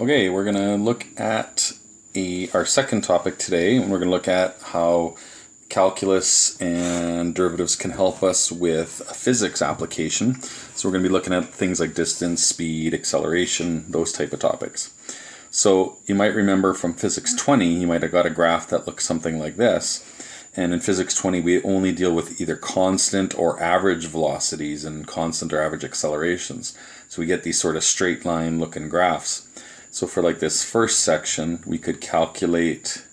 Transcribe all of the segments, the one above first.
Okay, we're going to look at our second topic today, and we're going to look at how calculus and derivatives can help us with a physics application. So we're going to be looking at things like distance, speed, acceleration, those type of topics. So you might remember from Physics 20, you might have got a graph that looks something like this. And in Physics 20, we only deal with either constant or average velocities and constant or average accelerations. So we get these sort of straight line looking graphs. So for like this first section, we could calculate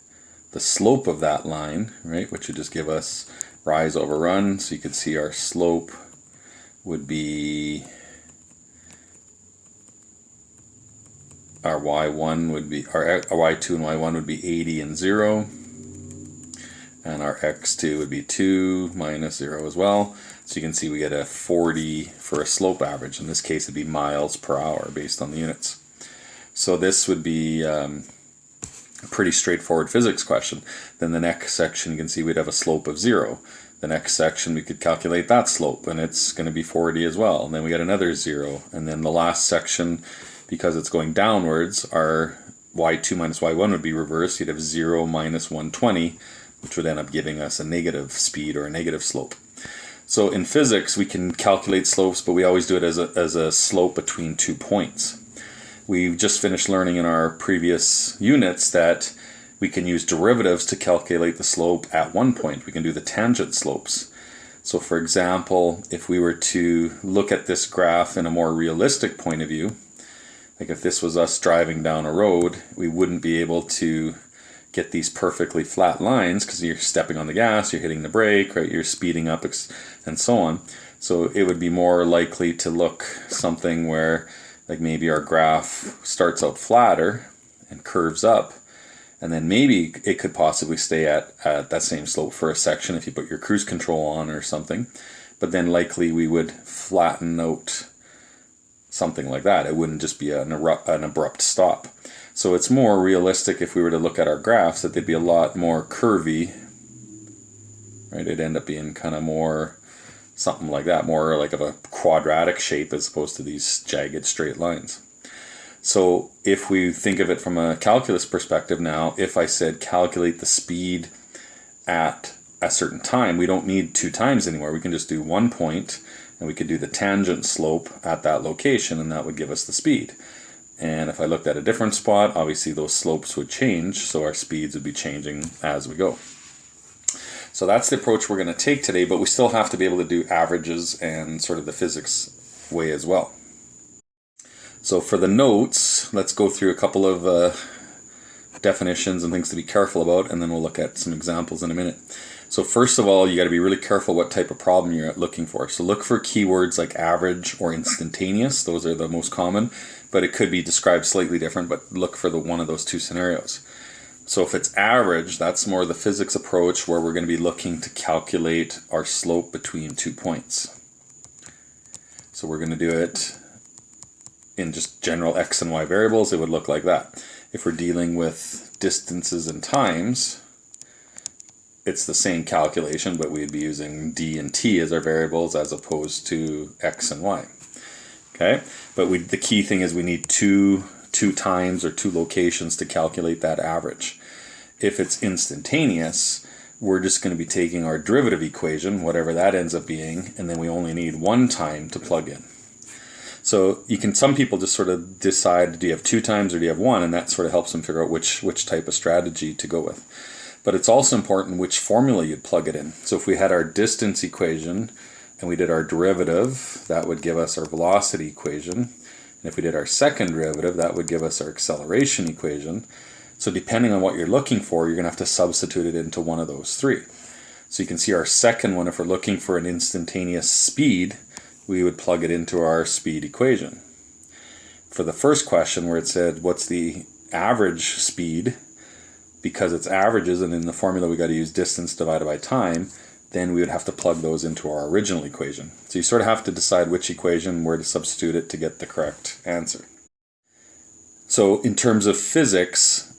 the slope of that line, right, which would just give us rise over run. So you could see our slope would be, our y1 would be, our y2 and y1 would be 80 and 0. And our x2 would be 2 minus 0 as well. So you can see we get a 40 for a slope average. In this case, it'd be miles per hour based on the units. So this would be a pretty straightforward physics question. Then the next section, you can see we'd have a slope of 0. The next section, we could calculate that slope, and it's going to be 40 as well. And then we got another 0. And then the last section, because it's going downwards, our y2 minus y1 would be reversed. You'd have 0 minus 120, which would end up giving us a negative speed or a negative slope. So in physics, we can calculate slopes, but we always do it as a slope between 2 points. We've just finished learning in our previous units that we can use derivatives to calculate the slope at one point. We can do the tangent slopes. So for example, if we were to look at this graph in a more realistic point of view, like if this was us driving down a road, we wouldn't be able to get these perfectly flat lines because you're stepping on the gas, you're hitting the brake, right? You're speeding up and so on. So it would be more likely to look something where like maybe our graph starts out flatter and curves up, and then maybe it could possibly stay at that same slope for a section if you put your cruise control on or something, but then likely we would flatten out something like that. It wouldn't just be an abrupt stop. So it's more realistic if we were to look at our graphs that they'd be a lot more curvy, right? It'd end up being kind of more something like that, more like of a quadratic shape as opposed to these jagged straight lines. So if we think of it from a calculus perspective now, if I said calculate the speed at a certain time, we don't need 2 times anymore. We can just do 1 point, and we could do the tangent slope at that location, and that would give us the speed. And if I looked at a different spot, obviously those slopes would change, so our speeds would be changing as we go. So that's the approach we're going to take today, but we still have to be able to do averages and sort of the physics way as well. So for the notes, let's go through a couple of definitions and things to be careful about, and then we'll look at some examples in a minute. So first of all, you got to be really careful what type of problem you're looking for. So look for keywords like average or instantaneous. Those are the most common, but it could be described slightly different, but look for one of those 2 scenarios. So if it's average, that's more the physics approach where we're going to be looking to calculate our slope between 2 points. So we're going to do it in just general x and y variables. It would look like that. If we're dealing with distances and times, it's the same calculation, but we'd be using d and t as our variables as opposed to x and y. Okay, but the key thing is we need two times or 2 locations to calculate that average. If it's instantaneous, we're just going to be taking our derivative equation, whatever that ends up being, and then we only need 1 time to plug in. So some people just sort of decide, do you have 2 times or do you have 1, and that sort of helps them figure out which type of strategy to go with. But it's also important which formula you'd plug it in. So if we had our distance equation and we did our derivative, that would give us our velocity equation. And if we did our second derivative, that would give us our acceleration equation. So depending on what you're looking for, you're going to have to substitute it into one of those 3. So you can see our second one, if we're looking for an instantaneous speed, we would plug it into our speed equation. For the first question where it said, what's the average speed? Because it's averages, and in the formula we got to use distance divided by time, then we would have to plug those into our original equation. So you sort of have to decide which equation, where to substitute it to get the correct answer. So in terms of physics,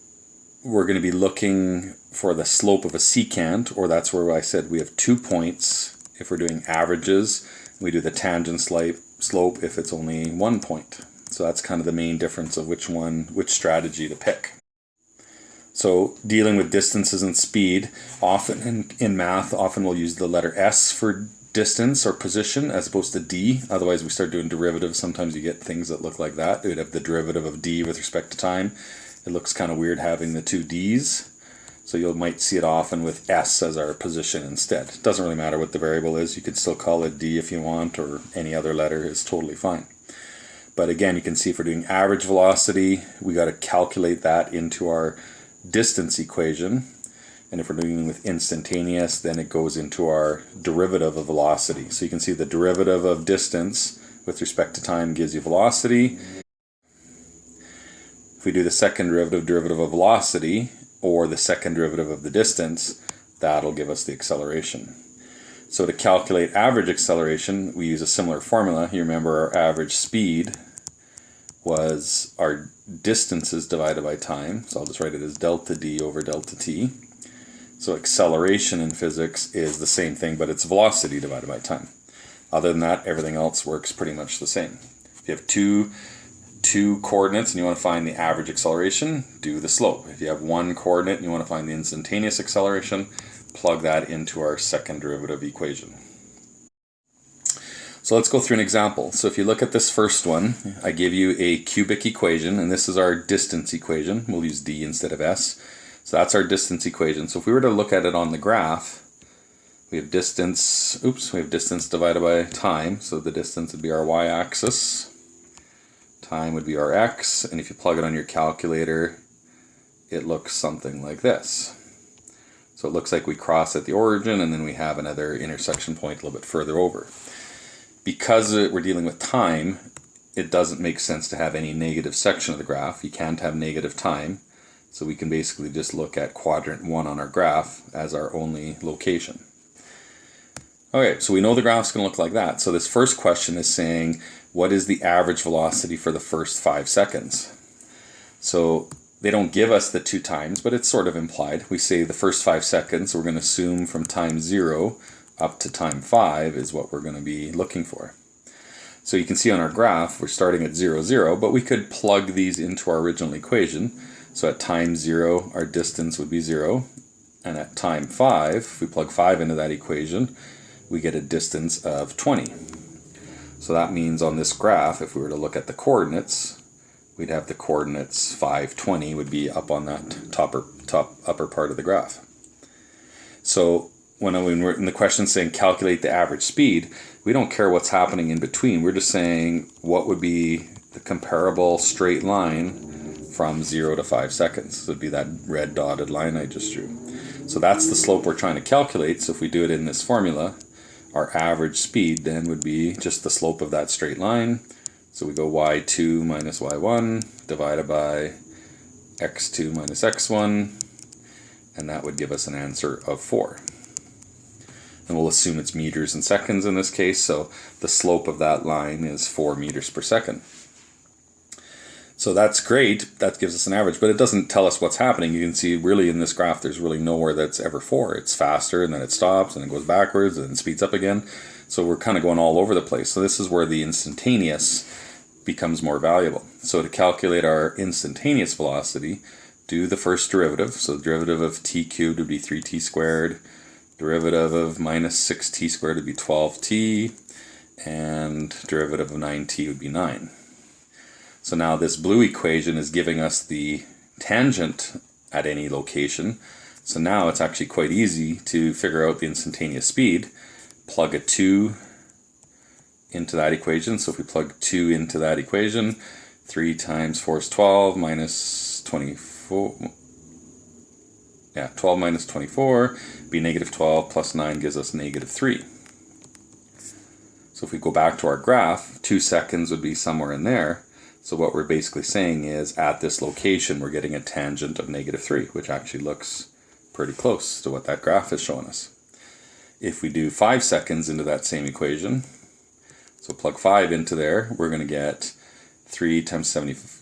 we're going to be looking for the slope of a secant, or that's where I said we have 2 points. If we're doing averages, we do the tangent slope if it's only 1 point. So that's kind of the main difference of which strategy to pick. So dealing with distances and speed, often in math, often we'll use the letter S for distance or position as opposed to D. Otherwise we start doing derivatives. Sometimes you get things that look like that. We'd have the derivative of D with respect to time. It looks kind of weird having the two D's. So you might see it often with S as our position instead. It doesn't really matter what the variable is. You could still call it D if you want, or any other letter is totally fine. But again, you can see if we're doing average velocity, we got to calculate that into our distance equation. And if we're dealing with instantaneous, then it goes into our derivative of velocity. So you can see the derivative of distance with respect to time gives you velocity. If we do the second derivative of velocity, or the second derivative of the distance, that'll give us the acceleration. So to calculate average acceleration, we use a similar formula. You remember our average speed was our distances divided by time. So I'll just write it as delta D over delta T. So acceleration in physics is the same thing, but it's velocity divided by time. Other than that, everything else works pretty much the same. If you have two coordinates and you want to find the average acceleration, do the slope. If you have one coordinate and you want to find the instantaneous acceleration, plug that into our second derivative equation. So let's go through an example. So if you look at this first one, I give you a cubic equation, and this is our distance equation. We'll use D instead of S. So that's our distance equation. So if we were to look at it on the graph, we have distance divided by time. So the distance would be our y-axis. Time would be our x, and if you plug it on your calculator, it looks something like this. So it looks like we cross at the origin, and then we have another intersection point a little bit further over. Because we're dealing with time, it doesn't make sense to have any negative section of the graph. You can't have negative time, so we can basically just look at quadrant 1 on our graph as our only location. Okay, so we know the graph's going to look like that. So this first question is saying, what is the average velocity for the first 5 seconds? So they don't give us the 2 times, but it's sort of implied. We say the first 5 seconds, we're going to assume from time 0 up to time 5 is what we're going to be looking for. So you can see on our graph, we're starting at 0, 0, but we could plug these into our original equation. So at time 0, our distance would be 0, and at time 5, if we plug 5 into that equation, we get a distance of 20. So that means on this graph, if we were to look at the coordinates, we'd have the coordinates 5, 20 would be up on that top upper part of the graph. So when we're in the question saying calculate the average speed, we don't care what's happening in between. We're just saying what would be the comparable straight line from 0 to 5 seconds. So it would be that red dotted line I just drew. So that's the slope we're trying to calculate. So if we do it in this formula, our average speed then would be just the slope of that straight line. So we go y2 minus y1 divided by x2 minus x1, and that would give us an answer of 4. And we'll assume it's meters and seconds in this case, so the slope of that line is 4 meters per second. So that's great, that gives us an average, but it doesn't tell us what's happening. You can see really in this graph there's really nowhere that's ever 4. It's faster, and then it stops, and it goes backwards, and then speeds up again. So we're kind of going all over the place. So this is where the instantaneous becomes more valuable. So to calculate our instantaneous velocity, do the first derivative. So the derivative of t cubed would be 3t squared. Derivative of minus 6t squared would be 12t. And derivative of 9t would be 9. So now this blue equation is giving us the tangent at any location. So now it's actually quite easy to figure out the instantaneous speed. Plug a 2 into that equation. So if we plug 2 into that equation, 3 times 4 is 12 minus 24. Yeah, 12 minus 24 be negative 12 plus 9 gives us negative 3. So if we go back to our graph, 2 seconds would be somewhere in there. So what we're basically saying is at this location we're getting a tangent of negative 3, which actually looks pretty close to what that graph is showing us. If we do 5 seconds into that same equation, so plug 5 into there, we're going to get 3 times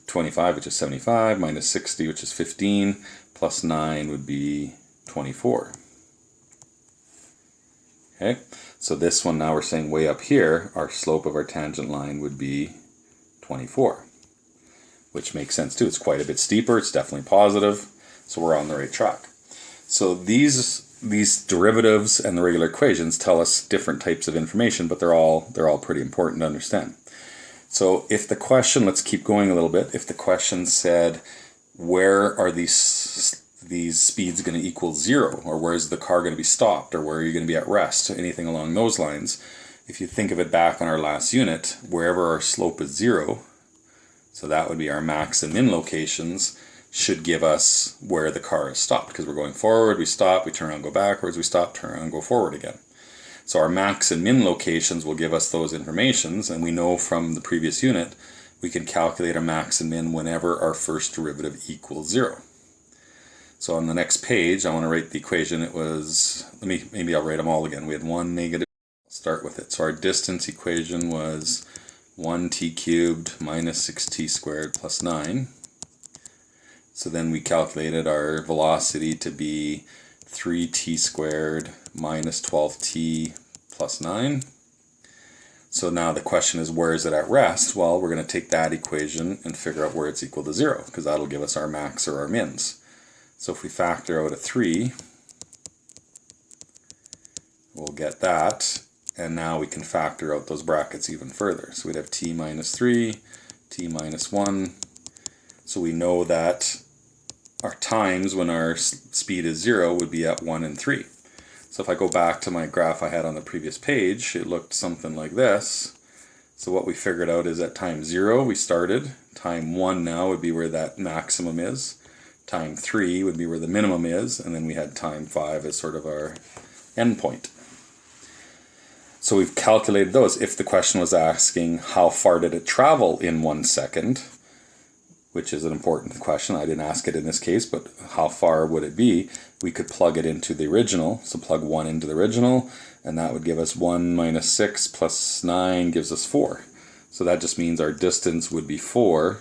25, which is 75, minus 60, which is 15, plus 9 would be 24. Okay, so this one now we're saying way up here, our slope of our tangent line would be 24. which makes sense too. It's quite a bit steeper. It's definitely positive. So we're on the right track. So these derivatives and the regular equations tell us different types of information, but they're all pretty important to understand. So if the question, let's keep going a little bit. If the question said, where are these speeds going to equal 0, or where is the car going to be stopped, or where are you going to be at rest, anything along those lines? If you think of it back on our last unit, wherever our slope is 0, so that would be our max and min locations, should give us where the car is stopped, because we're going forward, we stop, we turn around, go backwards, we stop, turn around, go forward again. So our max and min locations will give us those informations, and we know from the previous unit we can calculate a max and min whenever our first derivative equals 0. So on the next page, I want to write the equation. It was, maybe I'll write them all again. We had one negative, start with it. So our distance equation was 1t cubed minus 6t squared plus 9. So then we calculated our velocity to be 3t squared minus 12t plus 9. So now the question is, where is it at rest? Well, we're going to take that equation and figure out where it's equal to 0, because that'll give us our max or our mins. So if we factor out a 3, we'll get that, and now we can factor out those brackets even further. So we'd have t minus 3, t minus 1. So we know that our times when our speed is 0 would be at 1 and 3. So if I go back to my graph I had on the previous page, it looked something like this. So what we figured out is at time 0 we started, time 1 now would be where that maximum is, time 3 would be where the minimum is, and then we had time 5 as sort of our endpoint. So we've calculated those. If the question was asking how far did it travel in 1 second, which is an important question. I didn't ask it in this case, but how far would it be? We could plug it into the original. So plug 1 into the original, and that would give us 1 minus 6 plus 9 gives us 4. So that just means our distance would be 4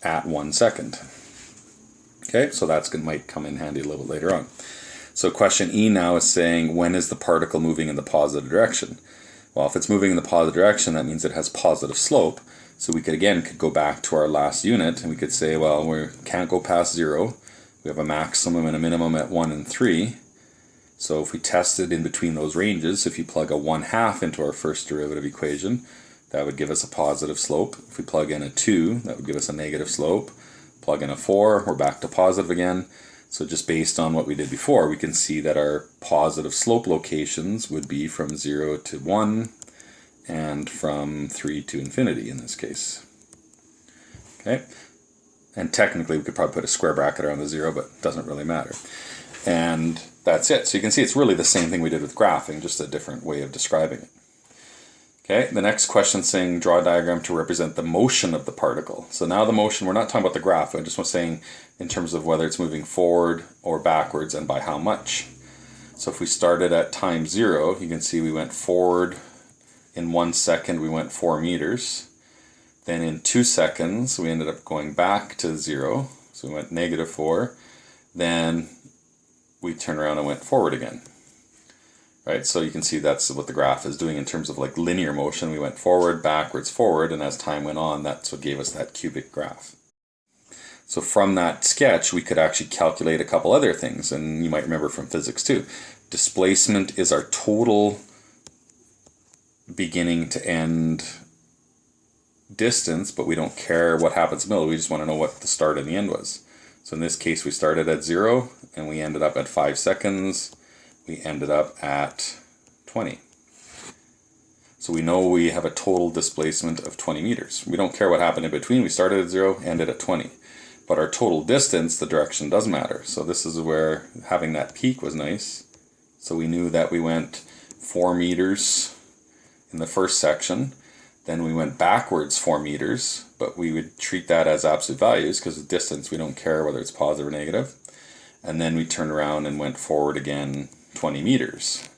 at 1 second. Okay, so might come in handy a little bit later on. So question E now is saying, when is the particle moving in the positive direction? Well, if it's moving in the positive direction, that means it has positive slope. So we could go back to our last unit, and we could say, well, we can't go past 0. We have a maximum and a minimum at 1 and 3. So if we tested in between those ranges, if you plug a 1/2 into our first derivative equation, that would give us a positive slope. If we plug in a 2, that would give us a negative slope. Plug in a 4, we're back to positive again. So just based on what we did before, we can see that our positive slope locations would be from 0 to 1, and from 3 to infinity in this case. Okay, and technically we could probably put a square bracket around the 0, but it doesn't really matter. And that's it. So you can see it's really the same thing we did with graphing, just a different way of describing it. Okay, the next question is saying draw a diagram to represent the motion of the particle. So now the motion, we're not talking about the graph, I'm just saying in terms of whether it's moving forward or backwards and by how much. So if we started at time 0, you can see we went forward. In 1 second we went 4 meters. Then in 2 seconds we ended up going back to 0. So we went negative 4. Then we turned around and went forward again. Right? So you can see that's what the graph is doing in terms of like linear motion. We went forward, backwards, forward, and as time went on, that's what gave us that cubic graph. So from that sketch we could actually calculate a couple other things, and you might remember from physics too. Displacement is our total beginning to end distance, but we don't care what happens in the middle. We just want to know what the start and the end was. So in this case we started at 0 and we ended up at 5 seconds. We ended up at 20. So we know we have a total displacement of 20 meters. We don't care what happened in between. We started at 0, ended at 20. But our total distance, the direction does matter. So this is where having that peak was nice. So we knew that we went 4 meters in the first section, then we went backwards 4 meters, but we would treat that as absolute values because the distance we don't care whether it's positive or negative, and then we turned around and went forward again 20 meters.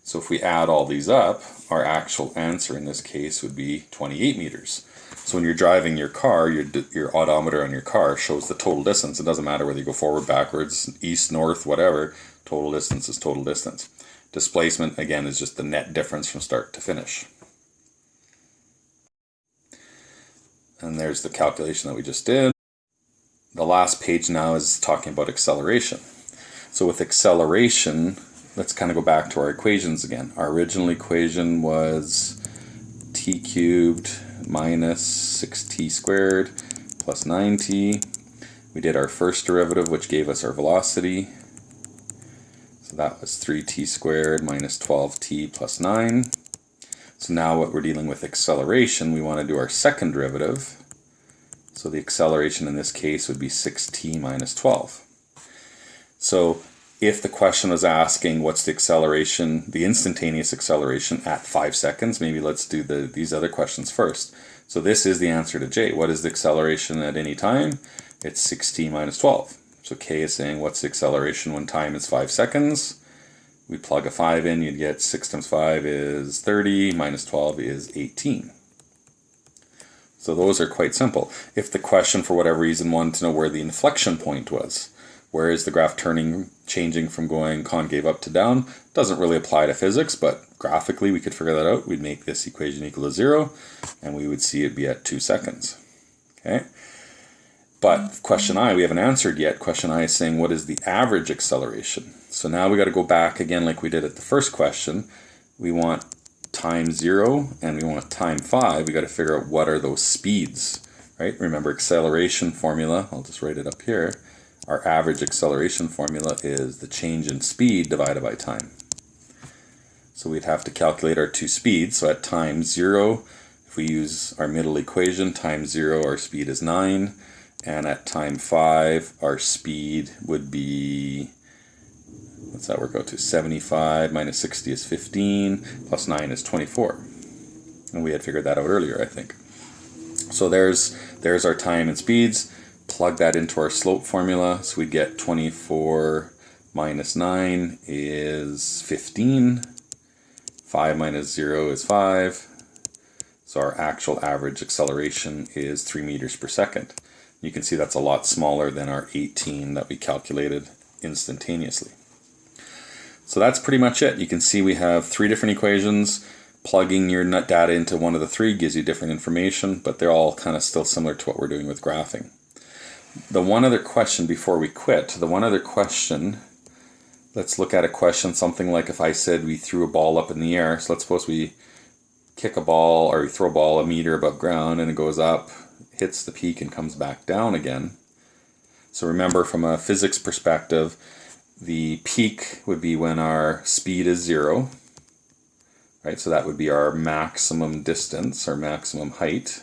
So if we add all these up, our actual answer in this case would be 28 meters. So when you're driving your car, your odometer on your car shows the total distance. It doesn't matter whether you go forward, backwards, east, north, whatever, total distance is total distance. Displacement, again, is just the net difference from start to finish. And there's the calculation that we just did. The last page now is talking about acceleration. So with acceleration, let's kind of go back to our equations again. Our original equation was t cubed minus 6t squared plus 9t. We did our first derivative, which gave us our velocity. So that was 3t squared minus 12t plus 9. So now what we're dealing with acceleration, we want to do our second derivative. So the acceleration in this case would be 6t minus 12. So if the question was asking what's the acceleration, the instantaneous acceleration at 5 seconds, maybe let's do these other questions first. So this is the answer to J. What is the acceleration at any time? It's 6t minus 12. So K is saying what's the acceleration when time is 5 seconds? We plug a 5 in, you'd get 6 times 5 is 30, minus 12 is 18. So those are quite simple. If the question, for whatever reason, wanted to know where the inflection point was, where is the graph changing from going concave up to down, doesn't really apply to physics, but graphically we could figure that out. We'd make this equation equal to 0, and we would see it be at 2 seconds. Okay. But question I, we haven't answered yet. Question I is saying, what is the average acceleration? So now we got to go back again like we did at the first question. We want time 0 and we want time 5. We got to figure out what are those speeds, right? Remember acceleration formula, I'll just write it up here. Our average acceleration formula is the change in speed divided by time. So we'd have to calculate our two speeds. So at time 0, if we use our middle equation, time 0, our speed is 9. And at time 5, our speed would be, what's that work out to? 75 minus 60 is 15, plus 9 is 24. And we had figured that out earlier, I think. So there's our time and speeds. Plug that into our slope formula. So we get 24 minus 9 is 15. 5 minus 0 is 5. So our actual average acceleration is 3 meters per second. You can see that's a lot smaller than our 18 that we calculated instantaneously. So that's pretty much it. You can see we have 3 different equations. Plugging your nut data into one of the 3 gives you different information, but they're all kind of still similar to what we're doing with graphing. The one other question before we quit, let's look at a question, something like if I said we threw a ball up in the air. So let's suppose we kick a ball, or we throw a ball a meter above ground and it goes up, hits the peak and comes back down again. So remember, from a physics perspective, the peak would be when our speed is 0, right? So that would be our maximum distance, our maximum height,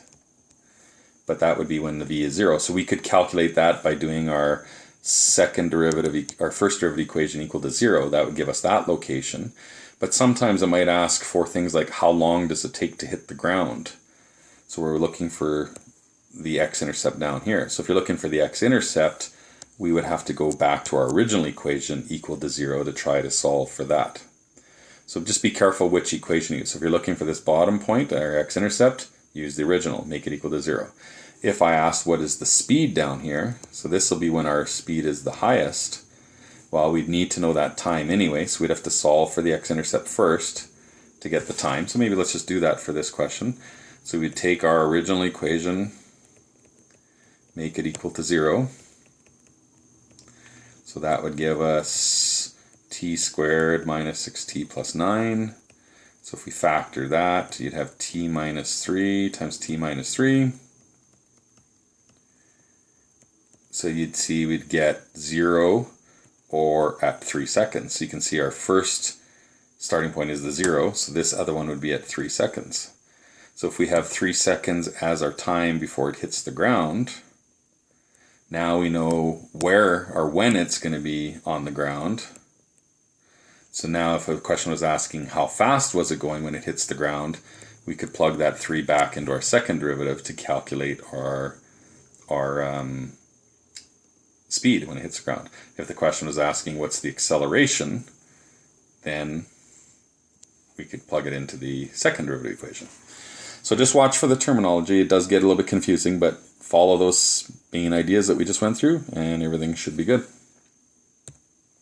but that would be when the v is 0. So we could calculate that by doing our second derivative, our first derivative equation equal to 0. That would give us that location. But sometimes it might ask for things like how long does it take to hit the ground? So we're looking for the x-intercept down here. So if you're looking for the x-intercept, we would have to go back to our original equation equal to 0 to try to solve for that. So just be careful which equation you use. So if you're looking for this bottom point, our x-intercept, use the original, make it equal to 0. If I asked what is the speed down here, so this will be when our speed is the highest, well, we'd need to know that time anyway, so we'd have to solve for the x-intercept first to get the time. So maybe let's just do that for this question. So we'd take our original equation, make it equal to 0. So that would give us t squared minus 6t plus 9. So if we factor that, you'd have t minus 3 times t minus 3. So you'd see we'd get 0 or at 3 seconds. So you can see our first starting point is the 0, so this other one would be at 3 seconds. So if we have 3 seconds as our time before it hits the ground, now we know where or when it's going to be on the ground. So now if a question was asking how fast was it going when it hits the ground, we could plug that 3 back into our second derivative to calculate our speed when it hits the ground. If the question was asking what's the acceleration, then we could plug it into the second derivative equation. So just watch for the terminology. It does get a little bit confusing, but follow those main ideas that we just went through and everything should be good.